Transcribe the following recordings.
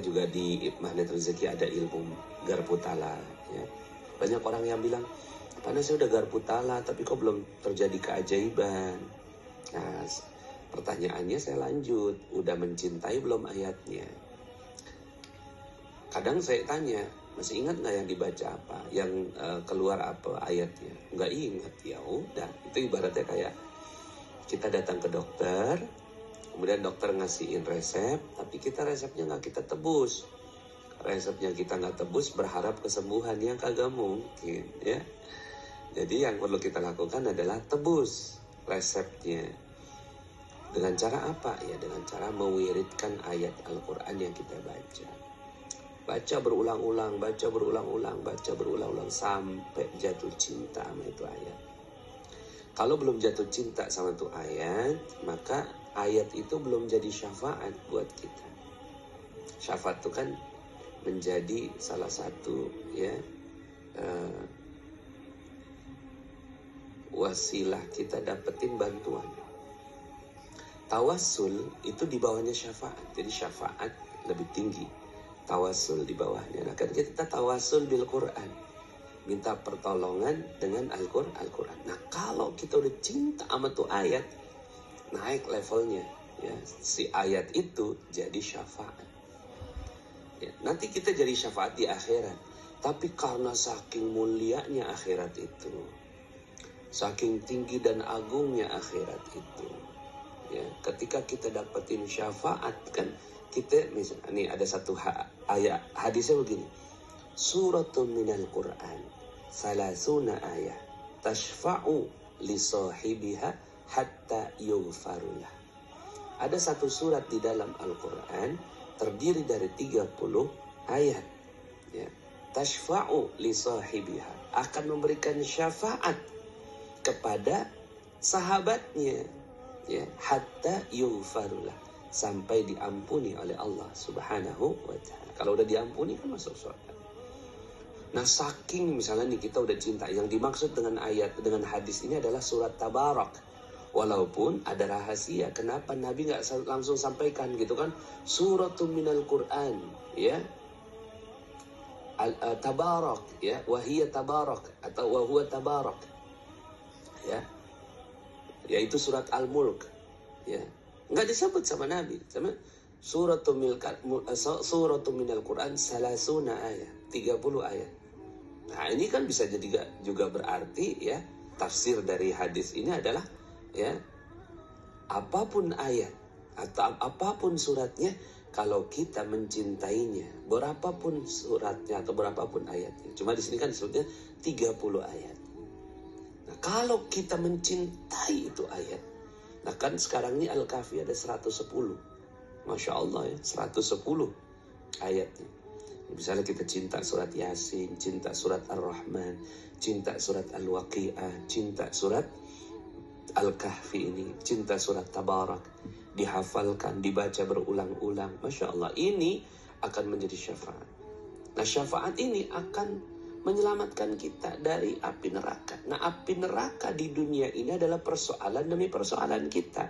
juga di Magnet Rezeki ada ilmu garpu tala. Ya. Banyak orang yang bilang, Pak Nas, saya udah garpu tala, tapi kok belum terjadi keajaiban? Nah, pertanyaannya saya lanjut, udah mencintai belum ayatnya? Kadang saya tanya, masih ingat nggak yang dibaca apa? Yang keluar apa ayatnya? Nggak ingat, ya udah. Itu ibaratnya kayak kita datang ke dokter, kemudian dokter ngasihin resep, tapi kita resepnya nggak kita tebus. Resepnya kita nggak tebus, berharap kesembuhan yang kagak mungkin, ya. Jadi yang perlu kita lakukan adalah tebus resepnya. Dengan cara apa? Ya dengan cara mewiridkan ayat Al-Quran yang kita baca. Baca berulang-ulang, baca berulang-ulang, baca berulang-ulang sampai jatuh cinta sama itu ayat. Kalau belum jatuh cinta sama itu ayat, maka ayat itu belum jadi syafaat buat kita. Syafaat itu kan menjadi salah satu ya wasilah kita dapetin bantuan. Tawassul itu di bawahnya syafaat. Jadi syafaat lebih tinggi, tawassul di bawahnya. Nah kan kita tawassul bil Quran, minta pertolongan dengan Al-Quran. Nah kalau kita udah cinta sama tuh ayat, naik levelnya, ya si ayat itu jadi syafaat. Ya, nanti kita jadi syafaat di akhirat. Tapi karena saking mulianya akhirat itu, saking tinggi dan agungnya akhirat itu, ya ketika kita dapetin syafaat kan kita misalnya nih ada satu ayat hadisnya begini, suratun minal Quran salasuna ayat tashfa'u li sahibiha hatta yughfarulah. Ada satu surat di dalam Al-Quran terdiri dari 30 ayat, ya. Tashfa'u li sahibiha, akan memberikan syafaat kepada sahabatnya, ya, hatta yughfarulah, sampai diampuni oleh Allah Subhanahu wa ta'ala. Kalau udah diampuni kan masuk surga. Nah saking misalnya nih kita udah cinta, yang dimaksud dengan ayat, dengan hadis ini adalah surat Tabarak. Walaupun ada rahasia, kenapa Nabi nggak langsung sampaikan gitu kan? Suratun minal Quran, ya, Tabarak, ya, wahiyya Tabarak atau wahuwa Tabarak, ya, yaitu surat Al-Mulk, ya, nggak disebut sama Nabi, sama suratun minal Quran salasuna ayat, 30 ayat. Nah ini kan bisa jadi juga berarti ya tafsir dari hadis ini adalah ya apapun ayat atau apapun suratnya, kalau kita mencintainya, berapapun suratnya atau berapapun ayatnya. Cuma di sini kan disebutnya 30 ayat. Nah kalau kita mencintai itu ayat, nah kan sekarang ini Al-Kahfi ada 110, Masya Allah ya, 110 ayatnya. Misalnya kita cinta surat Yasin, cinta surat Ar-Rahman, cinta surat Al-Waqi'ah, cinta surat Al-Kahfi ini, cinta surat Tabarak, dihafalkan, dibaca berulang-ulang. Masya Allah, ini akan menjadi syafaat. Nah syafaat ini akan menyelamatkan kita dari api neraka. Nah api neraka di dunia ini adalah persoalan demi persoalan kita.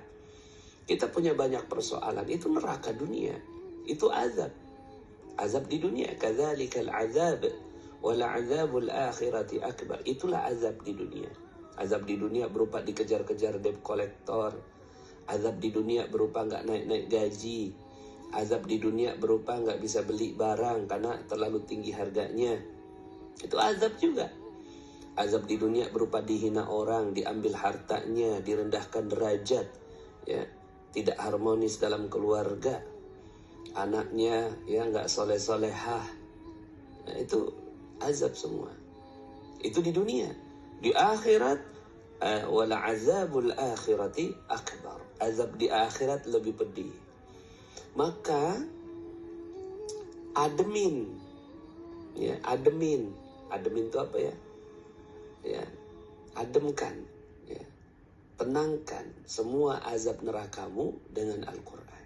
Kita punya banyak persoalan, itu neraka dunia, itu azab. Azab di dunia, kadzalikal azab wal azabul akhirati akbar. Itulah azab di dunia. Azab di dunia berupa dikejar-kejar debt collector. Azab di dunia berupa nggak naik-naik gaji. Azab di dunia berupa nggak bisa beli barang karena terlalu tinggi harganya. Itu azab juga. Azab di dunia berupa dihina orang, diambil hartanya, direndahkan derajat, ya, tidak harmonis dalam keluarga, anaknya ya nggak soleh-solehah. Nah, itu azab semua. Itu di dunia. Di akhirat, wala azabul akhirati akbar. Azab di akhirat lebih pedih. Maka ademin, ya, ademin itu apa ya? Ya, ademkan, ya, tenangkan semua azab nerakamu dengan Al-Quran.